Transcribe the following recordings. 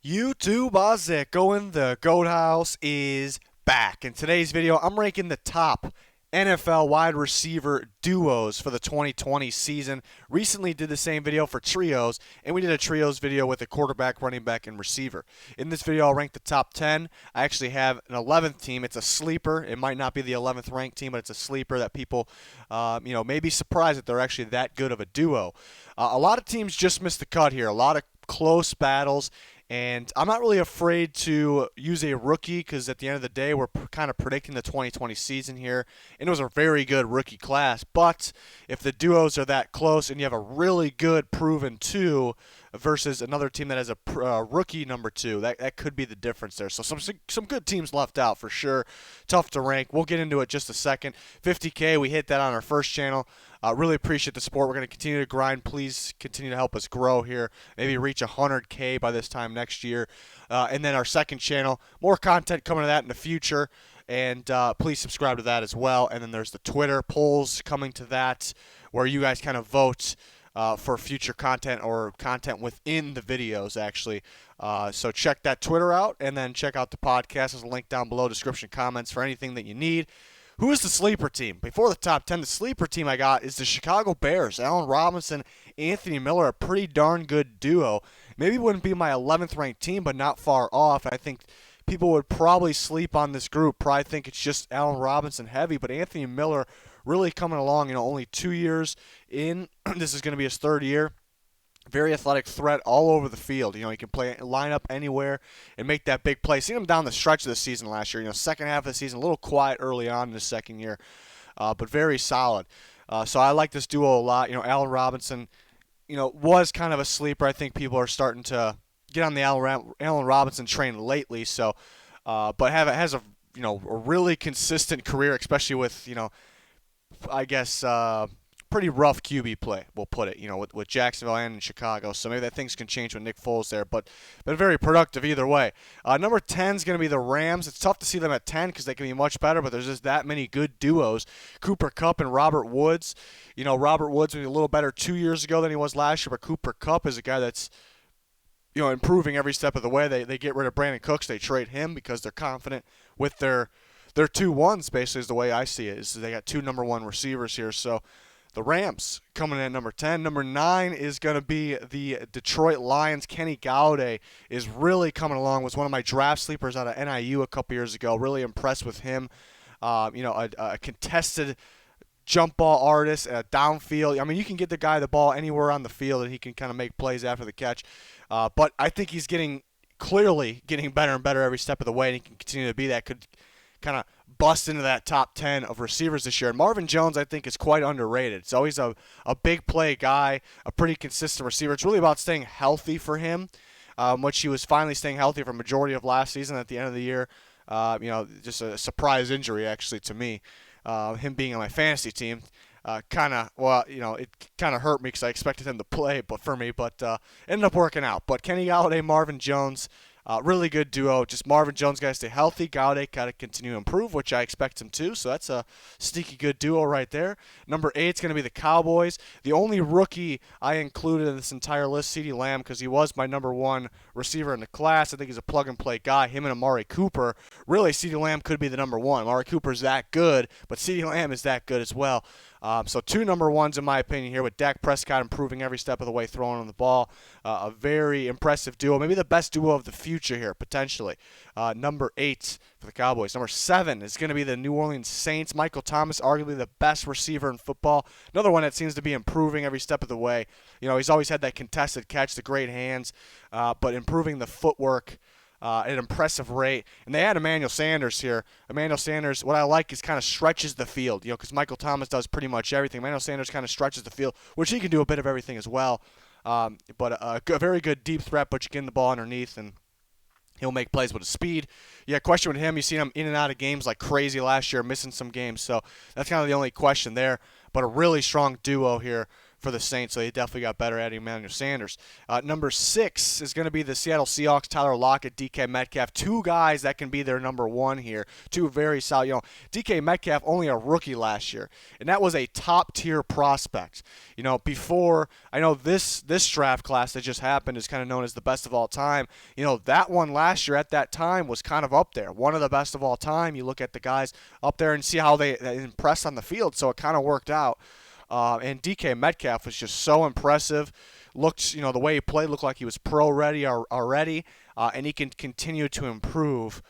YouTube, how's it going? The Goat House is back. In today's video, I'm ranking the top NFL wide receiver duos for the 2020 season. Recently did the same video for trios, and we did a trios video with a quarterback, running back, and receiver. In this video, I'll rank the top 10. I actually have an 11th team. It's a sleeper. It might not be the 11th ranked team, but it's a sleeper that people, may be surprised that they're actually that good of a duo. A lot of teams just missed the cut here. A lot of close battles. And I'm not really afraid to use a rookie because at the end of the day, we're kind of predicting the 2020 season here. And it was a very good rookie class. But if the duos are that close and you have a really good proven two versus another team that has a rookie number two, that could be the difference there. So some good teams left out for sure. Tough to rank. We'll get into it just a second. 50K, we hit that on our first channel. Really appreciate the support. We're going to continue to grind. Please continue to help us grow here. Maybe reach 100K by this time next year. And then our second channel, more content coming to that in the future. And please subscribe to that as well. And then there's the Twitter polls coming to that where you guys kind of vote for future content or content within the videos, actually. So check that Twitter out. And then check out the podcast. There's a link down below, description, comments for anything that you need. Who is the sleeper team? Before the top 10, the sleeper team I got is the Chicago Bears. Allen Robinson, Anthony Miller, a pretty darn good duo. Maybe wouldn't be my 11th ranked team, but not far off. I think people would probably sleep on this group, probably think it's just Allen Robinson heavy, but Anthony Miller really coming along, only 2 years in. This is going to be his third year. Very athletic threat all over the field. He can line up anywhere and make that big play. Seen him down the stretch of the season last year. Second half of the season, a little quiet early on in his second year, but very solid. So I like this duo a lot. Allen Robinson, was kind of a sleeper. I think people are starting to get on the Allen Robinson train lately. So, but has a really consistent career, especially with I guess. Pretty rough QB play, we'll put it, with Jacksonville and in Chicago. So maybe that things can change with Nick Foles there, but very productive either way. Number 10 is going to be the Rams. It's tough to see them at 10 because they can be much better, but there's just that many good duos. Cooper Kupp and Robert Woods. Robert Woods was a little better 2 years ago than he was last year, but Cooper Kupp is a guy that's improving every step of the way. They get rid of Brandon Cooks. They trade him because they're confident with their 2-1s, basically, is the way I see it. Is they got two number one receivers here, so the Rams coming in at number 10. Number 9 is going to be the Detroit Lions. Kenny Golladay is really coming along. Was one of my draft sleepers out of NIU a couple years ago. Really impressed with him. A contested jump ball artist, downfield. You can get the guy the ball anywhere on the field, and he can kind of make plays after the catch. But I think he's clearly getting better and better every step of the way, and he can continue to be that. Could kind of bust into that top 10 of receivers this year. And Marvin Jones, I think, is quite underrated. It's always a big play guy, a pretty consistent receiver. It's really about staying healthy for him, which he was finally staying healthy for a majority of last season. At the end of the year, just a surprise injury, actually, to me. Him being on my fantasy team, it kind of hurt me because I expected him to play, but ended up working out. But Kenny Golladay, Marvin Jones, really good duo. Just Marvin Jones got to stay healthy. Golladay got to continue to improve, which I expect him to. So that's a sneaky good duo right there. Number 8 is going to be the Cowboys. The only rookie I included in this entire list, CeeDee Lamb, because he was my number 1 receiver in the class. I think he's a plug-and-play guy. Him and Amari Cooper. Really, CeeDee Lamb could be the number 1. Amari Cooper's that good, but CeeDee Lamb is that good as well. So 2 number 1s in my opinion here, with Dak Prescott improving every step of the way, throwing on the ball. A very impressive duo, maybe the best duo of the future here, potentially. Number 8 for the Cowboys. Number 7 is going to be the New Orleans Saints. Michael Thomas, arguably the best receiver in football. Another one that seems to be improving every step of the way. He's always had that contested catch, the great hands, but improving the footwork at an impressive rate. And they had Emmanuel Sanders here. Emmanuel Sanders, what I like is kind of stretches the field, because Michael Thomas does pretty much everything. Emmanuel Sanders kind of stretches the field, which he can do a bit of everything as well. But a very good deep threat, but you get in the ball underneath, and he'll make plays with his speed. Yeah, question with him. You've seen him in and out of games like crazy last year, missing some games. So that's kind of the only question there. But a really strong duo here for the Saints, so they definitely got better adding Emmanuel Sanders. Number 6 is going to be the Seattle Seahawks, Tyler Lockett, DK Metcalf. Two guys that can be their number 1 here. Two very solid. DK Metcalf, only a rookie last year, and that was a top-tier prospect. Before, I know this draft class that just happened is kind of known as the best of all time. That one last year at that time was kind of up there. One of the best of all time. You look at the guys up there and see how they impress on the field, so it kind of worked out. And DK Metcalf was just so impressive. Looked, the way he played, looked like he was pro-ready already, and he can continue to improve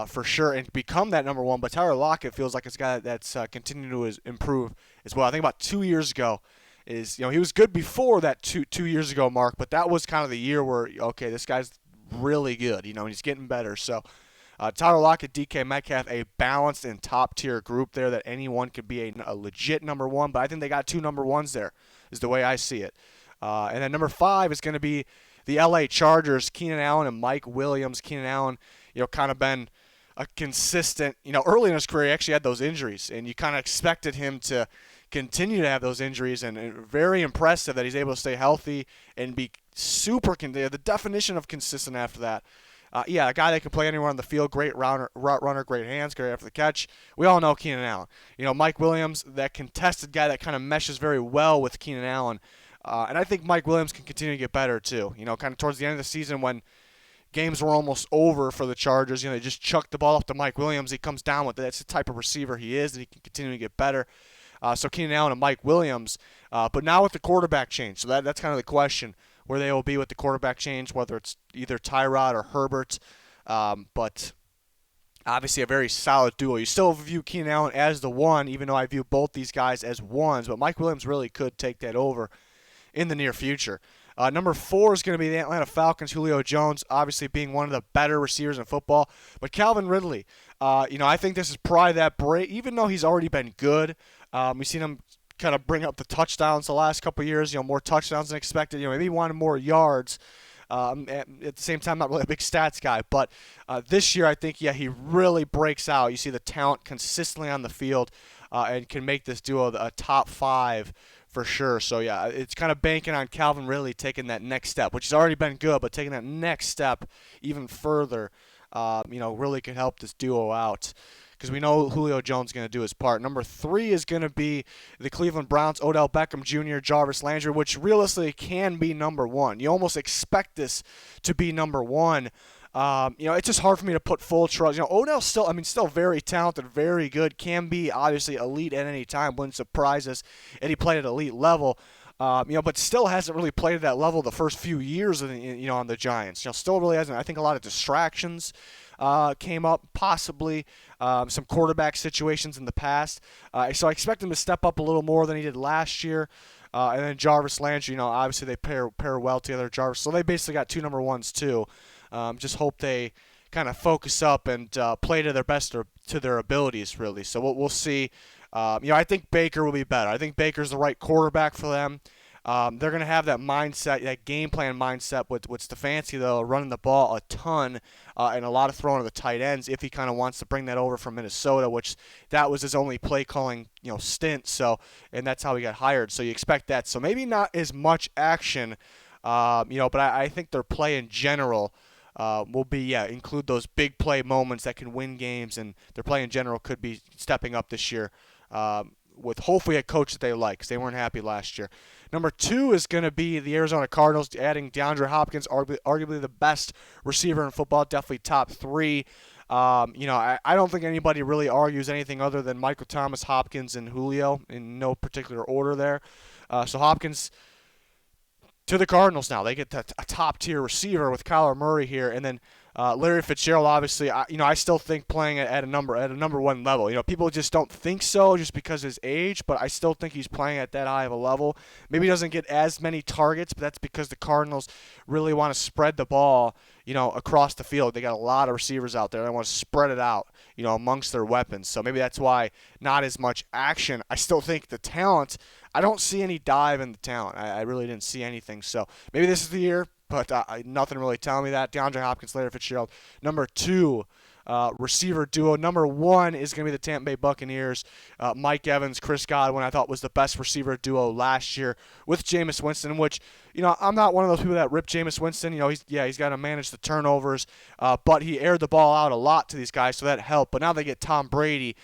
for sure and become that number 1. But Tyler Lockett feels like it's a guy that's continuing to improve as well. I think about 2 years ago he was good before that two years ago mark, but that was kind of the year where, okay, this guy's really good, and he's getting better. So Tyler Lockett, DK Metcalf, a balanced and top-tier group there that anyone could be a legit number 1, but I think they got 2 number 1s there is the way I see it. And then number 5 is going to be the LA Chargers, Keenan Allen and Mike Williams. Keenan Allen, kind of been a consistent, early in his career he actually had those injuries, and you kind of expected him to continue to have those injuries, and very impressive that he's able to stay healthy and be super, the definition of consistent after that. A guy that can play anywhere on the field, great route runner, great hands, great after the catch. We all know Keenan Allen. Mike Williams, that contested guy that kind of meshes very well with Keenan Allen. And I think Mike Williams can continue to get better too. Kind of towards the end of the season when games were almost over for the Chargers, they just chucked the ball off to Mike Williams. He comes down with it. That's the type of receiver he is, and he can continue to get better. So Keenan Allen and Mike Williams. But now with the quarterback change, so that's kind of the question, where they will be with the quarterback change, whether it's either Tyrod or Herbert. But obviously a very solid duo. You still view Keenan Allen as the 1, even though I view both these guys as 1s. But Mike Williams really could take that over in the near future. Number 4 is going to be the Atlanta Falcons, Julio Jones, obviously being one of the better receivers in football. But Calvin Ridley, I think this is probably that break, even though he's already been good. We've seen him kind of bring up the touchdowns the last couple of years, more touchdowns than expected. Maybe he wanted more yards. At the same time, not really a big stats guy. But this year, I think, he really breaks out. You see the talent consistently on the field and can make this duo a top 5 for sure. So, it's kind of banking on Calvin Ridley taking that next step, which has already been good, but taking that next step even further, really can help this duo out, because we know Julio Jones is going to do his part. Number 3 is going to be the Cleveland Browns, Odell Beckham Jr., Jarvis Landry, which realistically can be number 1. You almost expect this to be number 1. It's just hard for me to put full trust. Odell's still very talented, very good, can be obviously elite at any time, wouldn't surprise us, and he played at elite level. But still hasn't really played at that level the first few years on the Giants. Still really hasn't. I think a lot of distractions came up, possibly some quarterback situations in the past. So I expect him to step up a little more than he did last year. And then Jarvis Landry, obviously they pair well together, Jarvis. So they basically got 2 number 1s too. Just hope they kind of focus up and play to their best or to their abilities, really. So we'll see. I think Baker will be better. I think Baker's the right quarterback for them. They're going to have that mindset, that game plan mindset with Stefanski, though, running the ball a ton and a lot of throwing to the tight ends if he kind of wants to bring that over from Minnesota, which that was his only play calling stint. So, and that's how he got hired. So you expect that. So maybe not as much action, but I think their play in general will be, include those big play moments that can win games, and their play in general could be stepping up this year with hopefully a coach that they like, because they weren't happy last year. Number 2 is going to be the Arizona Cardinals, adding DeAndre Hopkins, arguably the best receiver in football, definitely top 3. I don't think anybody really argues anything other than Michael Thomas, Hopkins, and Julio in no particular order there. So Hopkins to the Cardinals now. They get a top-tier receiver with Kyler Murray here, and then Larry Fitzgerald, obviously, I still think playing at a number 1 level. People just don't think so just because of his age, but I still think he's playing at that high of a level. Maybe he doesn't get as many targets, but that's because the Cardinals really want to spread the ball, across the field. They got a lot of receivers out there. They want to spread it out, amongst their weapons. So maybe that's why not as much action. I still think the talent, I don't see any dive in the talent. I really didn't see anything. So maybe this is the year, but nothing really telling me that. DeAndre Hopkins, Larry Fitzgerald. Number 2 receiver duo. Number 1 is going to be the Tampa Bay Buccaneers. Mike Evans, Chris Godwin, I thought was the best receiver duo last year with Jameis Winston, which, I'm not one of those people that rip Jameis Winston. He's got to manage the turnovers, but he aired the ball out a lot to these guys, so that helped. But now they get Tom Brady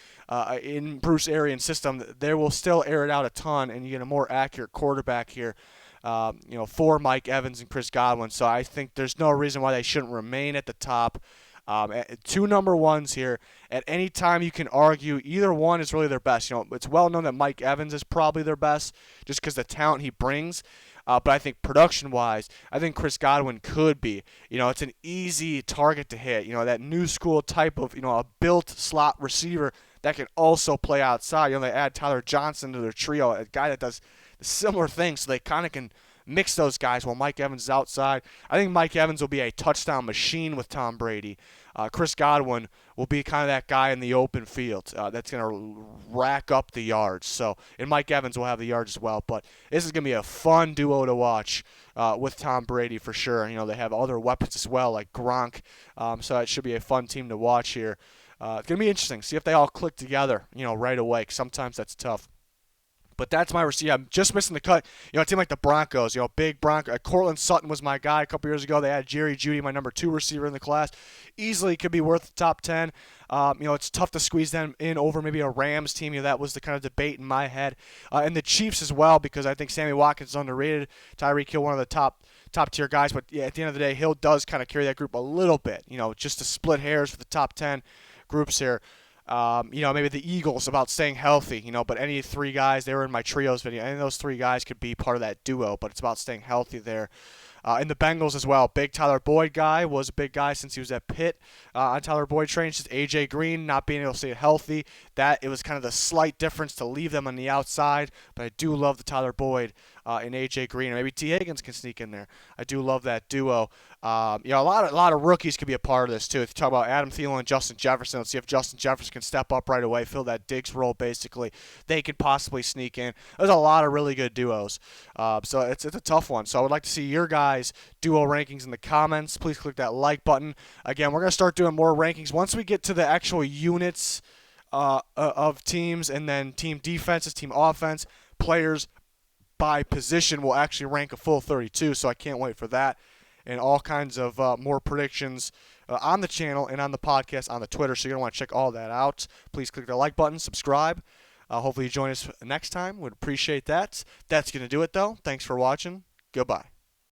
in Bruce Arians' system. They will still air it out a ton, and you get a more accurate quarterback here. For Mike Evans and Chris Godwin. So I think there's no reason why they shouldn't remain at the top. 2 number 1s here. At any time you can argue either one is really their best. It's well known that Mike Evans is probably their best just because the talent he brings. But I think production-wise, I think Chris Godwin could be. It's an easy target to hit. That new school type of, a built slot receiver that can also play outside. They add Tyler Johnson to their trio, a guy that does similar things, so they kind of can mix those guys while Mike Evans is outside. I think Mike Evans will be a touchdown machine with Tom Brady. Chris Godwin will be kind of that guy in the open field that's going to rack up the yards. And Mike Evans will have the yards as well. But this is going to be a fun duo to watch with Tom Brady for sure. They have other weapons as well, like Gronk. So it should be a fun team to watch here. It's going to be interesting. See if they all click together, right away. 'Cause sometimes that's tough. But that's my receiver. I'm just missing the cut. A team like the Broncos, big Bronco. Cortland Sutton was my guy a couple years ago. They had Jerry Jeudy, my number 2 receiver in the class. Easily could be worth the top 10. It's tough to squeeze them in over maybe a Rams team. That was the kind of debate in my head. And the Chiefs as well, because I think Sammy Watkins is underrated. Tyreek Hill, one of the top tier guys. But yeah, at the end of the day, Hill does kind of carry that group a little bit. Just to split hairs for the top 10 groups here. Maybe the Eagles about staying healthy, but any 3 guys, they were in my trios video. Any of those 3 guys could be part of that duo, but it's about staying healthy there. And the Bengals as well. Big Tyler Boyd guy, was a big guy since he was at Pitt on Tyler Boyd train. Just A.J. Green not being able to stay healthy. It was kind of the slight difference to leave them on the outside, but I do love the Tyler Boyd and A.J. Green. Or maybe T. Higgins can sneak in there. I do love that duo. A lot of rookies could be a part of this too. If you talk about Adam Thielen and Justin Jefferson, let's see if Justin Jefferson can step up right away, fill that Diggs role basically. They could possibly sneak in. There's a lot of really good duos. So it's a tough one. So I would like to see your guys' duo rankings in the comments. Please click that like button. Again, we're going to start doing more rankings once we get to the actual units of teams, and then team defenses, team offense, players by position will actually rank a full 32. So I can't wait for that. And all kinds of more predictions on the channel and on the podcast, on the Twitter. So you're going to want to check all that out. Please click the like button, subscribe. Hopefully you join us next time. Would appreciate that. That's going to do it, though. Thanks for watching. Goodbye.